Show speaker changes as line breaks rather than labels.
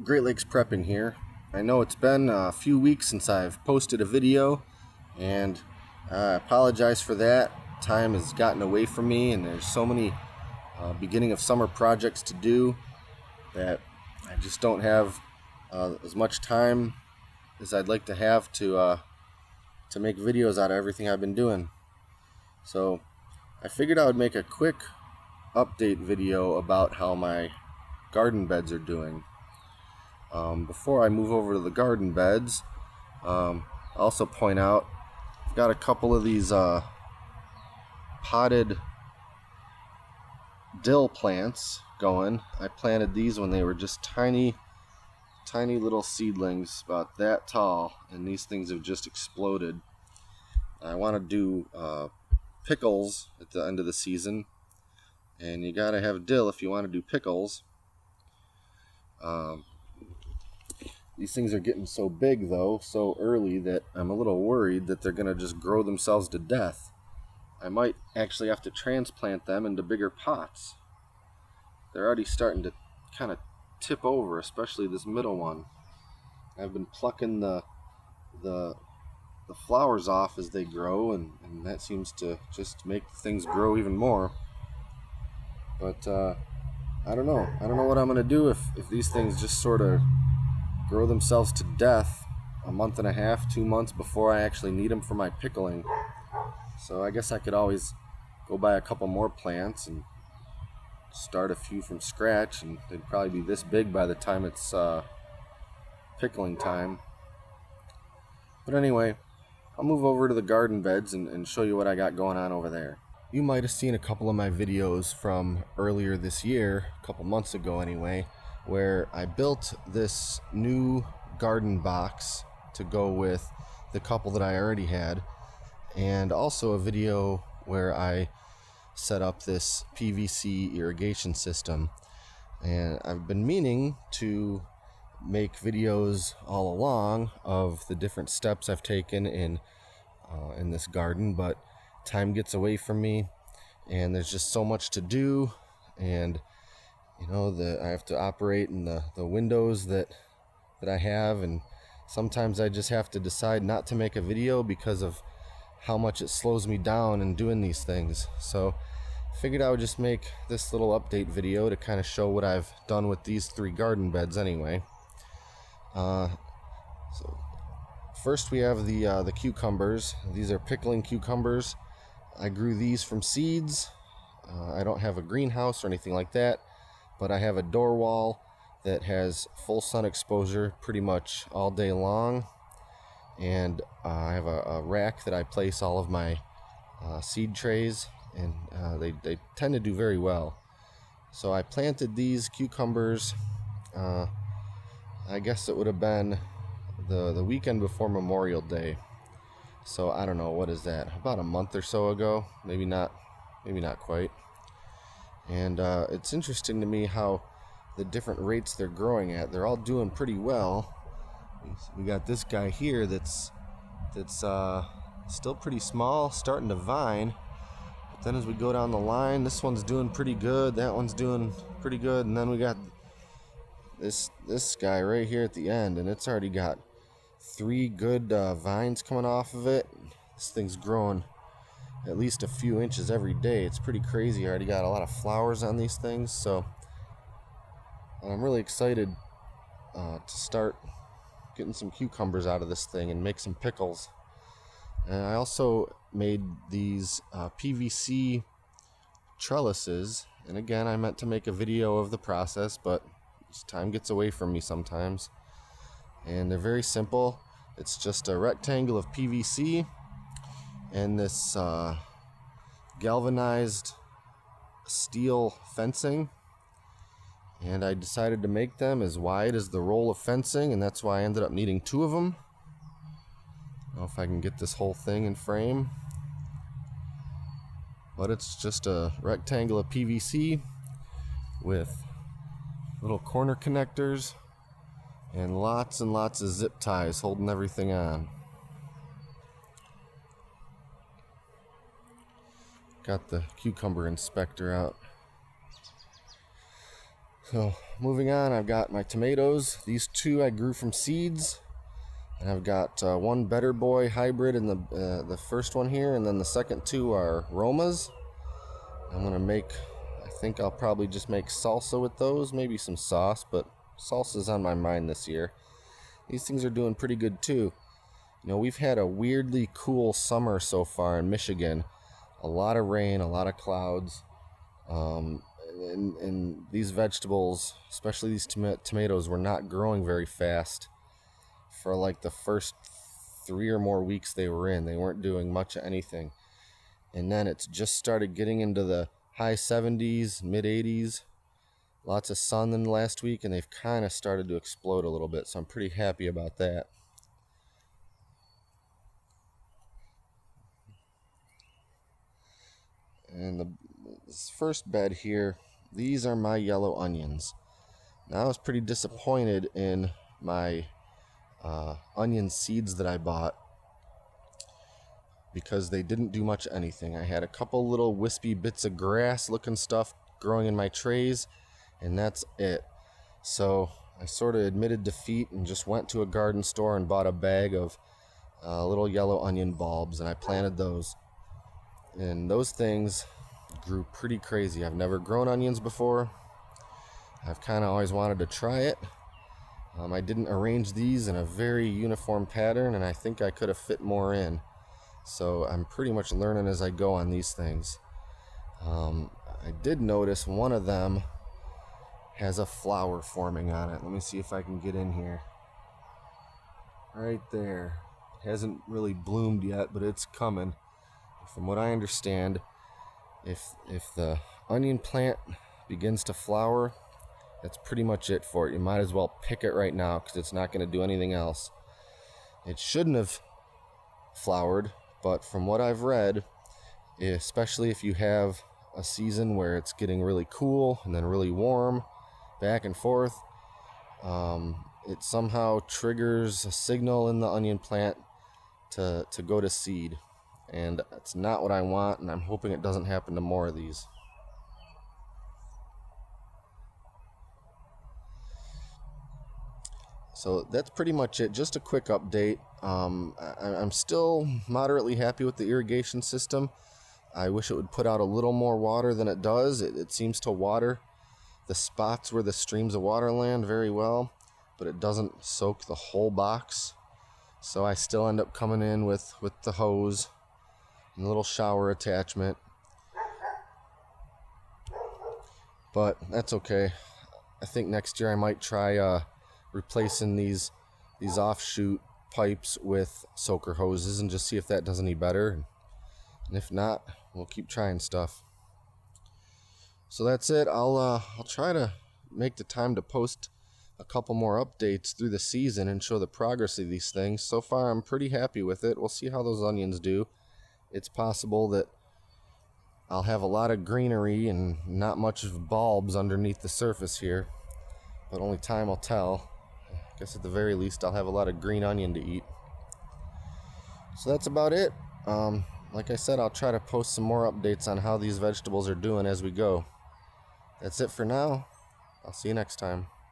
Great Lakes Prepping here. I know it's been a few weeks since I've posted a video, and I apologize for that. Time has gotten away from me, and there's so many beginning of summer projects to do that I just don't have as much time as I'd like to have to make videos out of everything I've been doing. So I figured I would make a quick update video about how my garden beds are doing. Before I move over to the garden beds, I'll also point out I've got a couple of these potted dill plants going. I planted these when they were just tiny little seedlings about that tall, and these things have just exploded. I want to do pickles at the end of the season, and you gotta have dill if you want to do pickles. These things are getting so big, though, so early, that I'm a little worried that they're going to just grow themselves to death. I might actually have to transplant them into bigger pots. They're already starting to kind of tip over, especially this middle one. I've been plucking the flowers off as they grow, and that seems to just make things grow even more. But I don't know. I don't know what I'm going to do if these things just sort of grow themselves to death a month and a half, 2 months before I actually need them for my pickling. So I guess I could always go buy a couple more plants and start a few from scratch, and they'd probably be this big by the time it's pickling time. But anyway, I'll move over to the garden beds and show you what I got going on over there. You might have seen a couple of my videos from earlier this year, a couple months ago anyway, where I built this new garden box to go with the couple that I already had, and also a video where I set up this PVC irrigation system. And I've been meaning to make videos all along of the different steps I've taken in this garden, but time gets away from me, and there's just so much to do, and I have to operate in the windows that I have, and sometimes I just have to decide not to make a video because of how much it slows me down in doing these things. So I figured I would just make this little update video to kind of show what I've done with these 3 garden beds anyway. So first we have the cucumbers. These are pickling cucumbers. I grew these from seeds. I don't have a greenhouse or anything like that, but I have a door wall that has full sun exposure pretty much all day long, and I have a rack that I place all of my seed trays, and they tend to do very well. So I planted these cucumbers, I guess it would have been the weekend before Memorial Day. So I don't know, what is that, about a month or so ago, maybe not quite. And it's interesting to me how the different rates they're growing at. They're all doing pretty well. We got this guy here that's still pretty small, starting to vine. But then as we go down the line, this one's doing pretty good, that one's doing pretty good, and then we got this guy right here at the end, and it's already got 3 good vines coming off of it. This thing's growing at least a few inches every day. It's pretty crazy. I already got a lot of flowers on these things, so I'm really excited to start getting some cucumbers out of this thing and make some pickles. And I also made these PVC trellises, and again, I meant to make a video of the process, but time gets away from me sometimes. And they're very simple. It's just a rectangle of PVC and this galvanized steel fencing, and I decided to make them as wide as the roll of fencing, and that's why I ended up needing 2 of them. I don't know if I can get this whole thing in frame, but it's just a rectangle of PVC with little corner connectors and lots of zip ties holding everything on. Got the cucumber inspector out. So moving on, I've got my tomatoes. These two I grew from seeds. And I've got one Better Boy hybrid in the first one here, and then the second two are Romas. I'm going to make, I think I'll probably just make salsa with those, maybe some sauce, but salsa's on my mind this year. These things are doing pretty good too. You know, we've had a weirdly cool summer so far in Michigan. A lot of rain, a lot of clouds. And these vegetables, especially these tomatoes, were not growing very fast for like the first 3 or more weeks they were in. They weren't doing much of anything. And then it's just started getting into the high 70s, mid 80s. Lots of sun in the last week, and they've kind of started to explode a little bit, so I'm pretty happy about that. And this first bed here, these are my yellow onions. Now, I was pretty disappointed in my onion seeds that I bought because they didn't do much anything. I had a couple little wispy bits of grass looking stuff growing in my trays, and that's it. So I sort of admitted defeat and just went to a garden store and bought a bag of little yellow onion bulbs, and I planted those. And those things grew pretty crazy. I've never grown onions before. I've kind of always wanted to try it. I didn't arrange these in a very uniform pattern, and I think I could have fit more in. So I'm pretty much learning as I go on these things. I did notice one of them has a flower forming on it. Let me see if I can get in here. Right there. It hasn't really bloomed yet, but it's coming. From what I understand, if the onion plant begins to flower, that's pretty much it for it. You might as well pick it right now because it's not going to do anything else. It shouldn't have flowered, but from what I've read, especially if you have a season where it's getting really cool and then really warm, back and forth, it somehow triggers a signal in the onion plant to go to seed. And that's not what I want, and I'm hoping it doesn't happen to more of these. So that's pretty much it. Just a quick update. I'm still moderately happy with the irrigation system. I wish it would put out a little more water than it does. It seems to water the spots where the streams of water land very well, but it doesn't soak the whole box. So I still end up coming in with the hose and a little shower attachment. But that's okay. I think next year I might try replacing these offshoot pipes with soaker hoses and just see if that does any better. And if not, we'll keep trying stuff. So that's it. I'll try to make the time to post a couple more updates through the season and show the progress of these things. So far, I'm pretty happy with it. We'll see how those onions do. It's possible that I'll have a lot of greenery and not much of bulbs underneath the surface here, but only time will tell. I guess at the very least I'll have a lot of green onion to eat. So that's about it. Like I said, I'll try to post some more updates on how these vegetables are doing as we go. That's it for now. I'll see you next time.